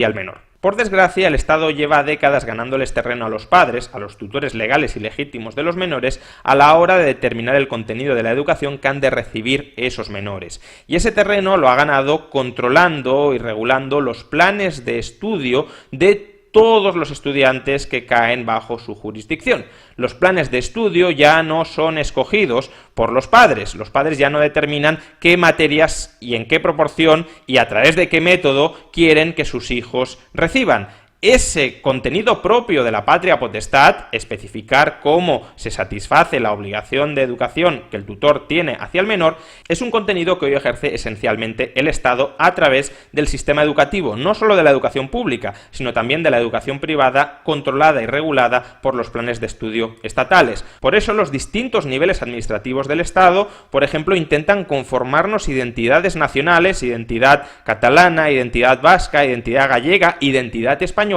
y al menor. Por desgracia, el Estado lleva décadas ganándoles terreno a los padres, a los tutores legales y legítimos de los menores, a la hora de determinar el contenido de la educación que han de recibir esos menores. Y ese terreno lo ha ganado controlando y regulando los planes de estudio de todos los estudiantes que caen bajo su jurisdicción. Los planes de estudio ya no son escogidos por los padres ya no determinan qué materias y en qué proporción y a través de qué método quieren que sus hijos reciban. Ese contenido propio de la patria potestad, especificar cómo se satisface la obligación de educación que el tutor tiene hacia el menor, es un contenido que hoy ejerce esencialmente el Estado a través del sistema educativo, no solo de la educación pública, sino también de la educación privada controlada y regulada por los planes de estudio estatales. Por eso los distintos niveles administrativos del Estado, por ejemplo, intentan conformarnos identidades nacionales, identidad catalana, identidad vasca, identidad gallega, identidad española,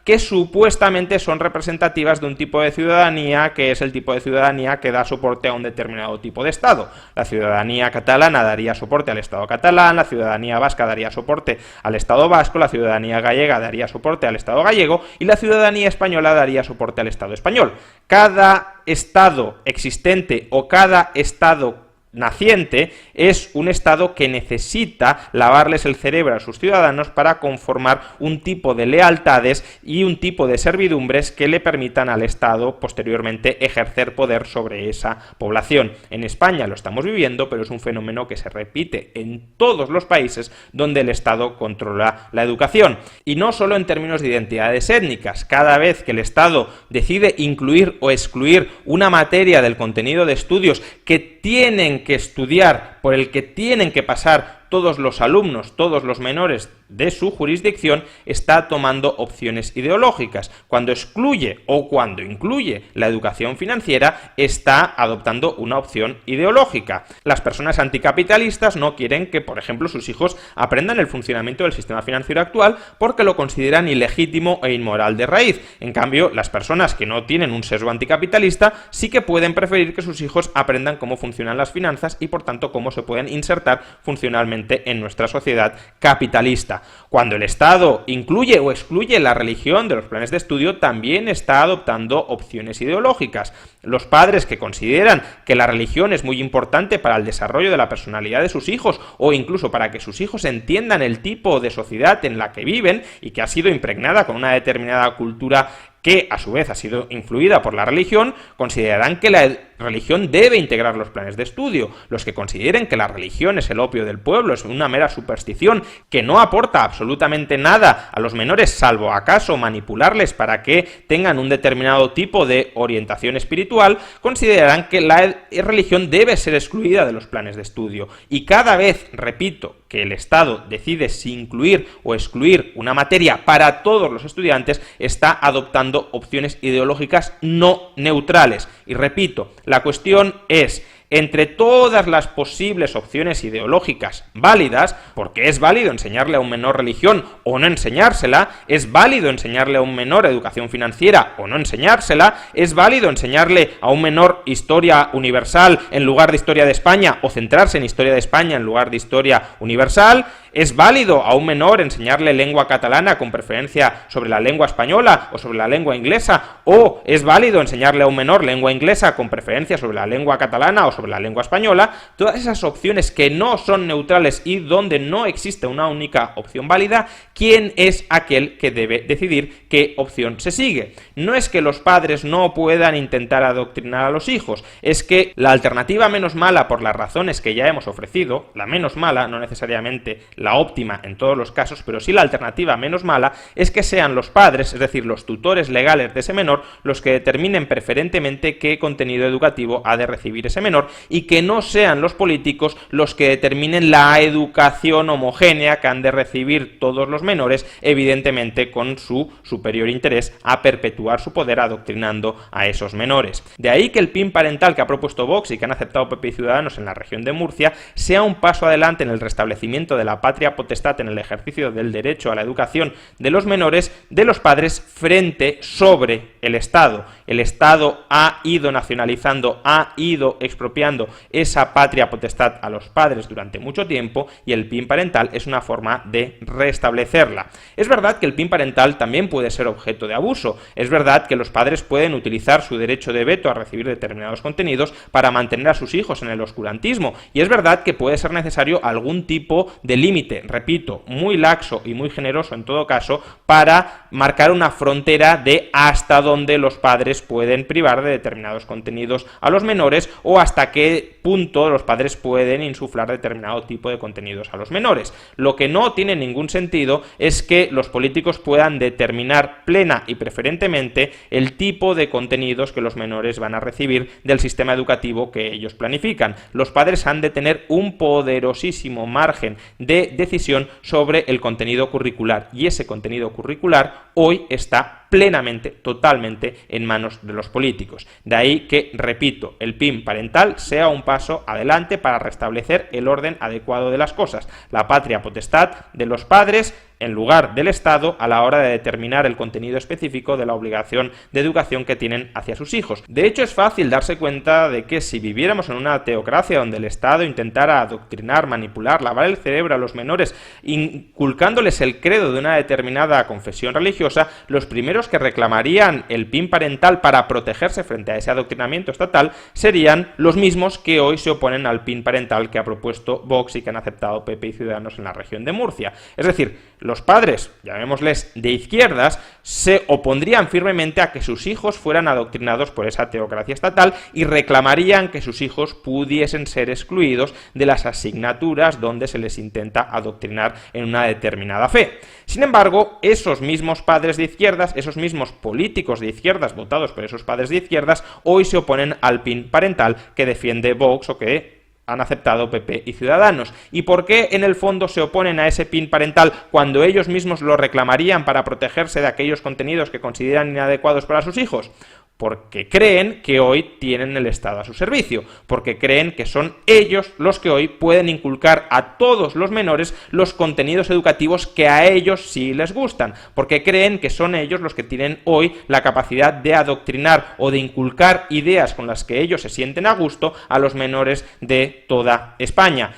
que supuestamente son representativas de un tipo de ciudadanía que es el tipo de ciudadanía que da soporte a un determinado tipo de Estado. La ciudadanía catalana daría soporte al Estado catalán, la ciudadanía vasca daría soporte al Estado vasco, la ciudadanía gallega daría soporte al Estado gallego y la ciudadanía española daría soporte al Estado español. Cada Estado existente o cada Estado naciente es un Estado que necesita lavarles el cerebro a sus ciudadanos para conformar un tipo de lealtades y un tipo de servidumbres que le permitan al Estado posteriormente ejercer poder sobre esa población. En España lo estamos viviendo, pero es un fenómeno que se repite en todos los países donde el Estado controla la educación. Y no solo en términos de identidades étnicas. Cada vez que el Estado decide incluir o excluir una materia del contenido de estudios que tienen que estudiar, por el que tienen que pasar todos los alumnos, todos los menores de su jurisdicción, está tomando opciones ideológicas. Cuando excluye o cuando incluye la educación financiera, está adoptando una opción ideológica. Las personas anticapitalistas no quieren que, por ejemplo, sus hijos aprendan el funcionamiento del sistema financiero actual porque lo consideran ilegítimo e inmoral de raíz. En cambio, las personas que no tienen un sesgo anticapitalista sí que pueden preferir que sus hijos aprendan cómo funcionan las finanzas y, por tanto, cómo se pueden insertar funcionalmente en nuestra sociedad capitalista. Cuando el Estado incluye o excluye la religión de los planes de estudio, también está adoptando opciones ideológicas. Los padres que consideran que la religión es muy importante para el desarrollo de la personalidad de sus hijos o incluso para que sus hijos entiendan el tipo de sociedad en la que viven y que ha sido impregnada con una determinada cultura que a su vez ha sido influida por la religión, considerarán que la religión debe integrar los planes de estudio. Los que consideren que la religión es el opio del pueblo, es una mera superstición que no aporta absolutamente nada a los menores, salvo acaso manipularles para que tengan un determinado tipo de orientación espiritual, considerarán que la religión debe ser excluida de los planes de estudio. Y cada vez, repito, que el Estado decide si incluir o excluir una materia para todos los estudiantes, está adoptando opciones ideológicas no neutrales. Y repito, la cuestión es, entre todas las posibles opciones ideológicas válidas, porque es válido enseñarle a un menor religión o no enseñársela, es válido enseñarle a un menor educación financiera o no enseñársela, es válido enseñarle a un menor historia universal en lugar de historia de España o centrarse en historia de España en lugar de historia universal, es válido a un menor enseñarle lengua catalana con preferencia sobre la lengua española o sobre la lengua inglesa, o es válido enseñarle a un menor lengua inglesa con preferencia sobre la lengua catalana o sobre la lengua española. Todas esas opciones que no son neutrales y donde no existe una única opción válida, ¿quién es aquel que debe decidir qué opción se sigue? No es que los padres no puedan intentar adoctrinar a los hijos, es que la alternativa menos mala, por las razones que ya hemos ofrecido, la menos mala, no necesariamente la óptima en todos los casos, pero sí la alternativa menos mala, es que sean los padres, es decir, los tutores legales de ese menor, los que determinen preferentemente qué contenido educativo ha de recibir ese menor, y que no sean los políticos los que determinen la educación homogénea que han de recibir todos los menores, evidentemente con su superior interés a perpetuar su poder adoctrinando a esos menores. De ahí que el PIN parental que ha propuesto Vox y que han aceptado PP y Ciudadanos en la región de Murcia sea un paso adelante en el restablecimiento de la patria potestad en el ejercicio del derecho a la educación de los menores de los padres frente sobre el Estado. El Estado ha ido nacionalizando, ha ido expropiando esa patria potestad a los padres durante mucho tiempo y el PIN parental es una forma de restablecerla. Es verdad que el PIN parental también puede ser objeto de abuso. Es verdad que los padres pueden utilizar su derecho de veto a recibir determinados contenidos para mantener a sus hijos en el oscurantismo y es verdad que puede ser necesario algún tipo de límite, repito, muy laxo y muy generoso en todo caso, para marcar una frontera de hasta dónde los padres pueden privar de determinados contenidos a los menores o hasta qué punto los padres pueden insuflar determinado tipo de contenidos a los menores. Lo que no tiene ningún sentido es que los políticos puedan determinar plena y preferentemente el tipo de contenidos que los menores van a recibir del sistema educativo que ellos planifican. Los padres han de tener un poderosísimo margen de decisión sobre el contenido curricular y ese contenido curricular hoy está plenamente, totalmente en manos de los políticos. De ahí que, repito, el PIN parental sea un paso adelante para restablecer el orden adecuado de las cosas, la patria potestad de los padres en lugar del Estado a la hora de determinar el contenido específico de la obligación de educación que tienen hacia sus hijos. De hecho, es fácil darse cuenta de que si viviéramos en una teocracia donde el Estado intentara adoctrinar, manipular, lavar el cerebro a los menores, inculcándoles el credo de una determinada confesión religiosa, los primeros que reclamarían el PIN parental para protegerse frente a ese adoctrinamiento estatal serían los mismos que hoy se oponen al PIN parental que ha propuesto Vox y que han aceptado PP y Ciudadanos en la región de Murcia. Es decir, los padres, llamémosles de izquierdas, se opondrían firmemente a que sus hijos fueran adoctrinados por esa teocracia estatal y reclamarían que sus hijos pudiesen ser excluidos de las asignaturas donde se les intenta adoctrinar en una determinada fe. Sin embargo, esos mismos padres de izquierdas, esos mismos políticos de izquierdas votados por esos padres de izquierdas, hoy se oponen al PIN parental que defiende Vox o que han aceptado PP y Ciudadanos. ¿Y por qué en el fondo se oponen a ese PIN parental cuando ellos mismos lo reclamarían para protegerse de aquellos contenidos que consideran inadecuados para sus hijos? Porque creen que hoy tienen el Estado a su servicio, porque creen que son ellos los que hoy pueden inculcar a todos los menores los contenidos educativos que a ellos sí les gustan, porque creen que son ellos los que tienen hoy la capacidad de adoctrinar o de inculcar ideas con las que ellos se sienten a gusto a los menores de toda España.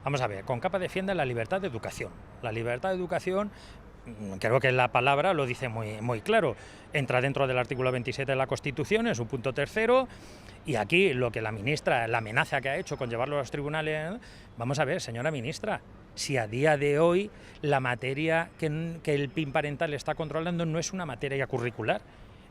Vamos a ver, CONCAPA defiende la libertad de educación. La libertad de educación, creo que la palabra lo dice muy claro. Entra dentro del artículo 27 de la Constitución, en su punto tercero, y aquí lo que la ministra, la amenaza que ha hecho con llevarlo a los tribunales, vamos a ver, señora ministra, si a día de hoy la materia que el PIN parental está controlando no es una materia curricular,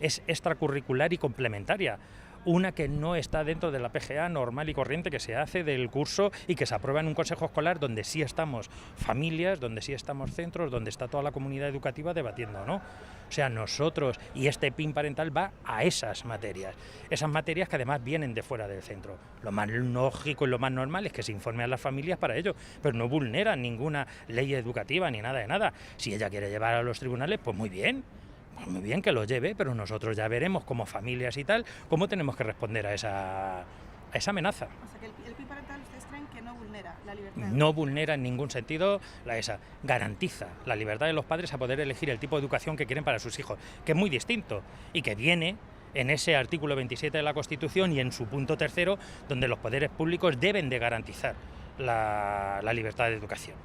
es extracurricular y complementaria. Una que no está dentro de la PGA normal y corriente que se hace del curso y que se aprueba en un consejo escolar donde sí estamos familias, donde sí estamos centros, donde está toda la comunidad educativa debatiendo, ¿no? O sea, nosotros, y este PIN parental va a esas materias que además vienen de fuera del centro. Lo más lógico y lo más normal es que se informe a las familias para ello, pero no vulneran ninguna ley educativa ni nada de nada. Si ella quiere llevar a los tribunales, pues muy bien. Muy bien que lo lleve, pero nosotros ya veremos como familias y tal, cómo tenemos que responder a esa amenaza. O sea que el PIN parental ustedes creen que no vulnera la libertad. No vulnera en ningún sentido garantiza la libertad de los padres a poder elegir el tipo de educación que quieren para sus hijos, que es muy distinto y que viene en ese artículo 27 de la Constitución y en su punto tercero, donde los poderes públicos deben de garantizar la libertad de educación.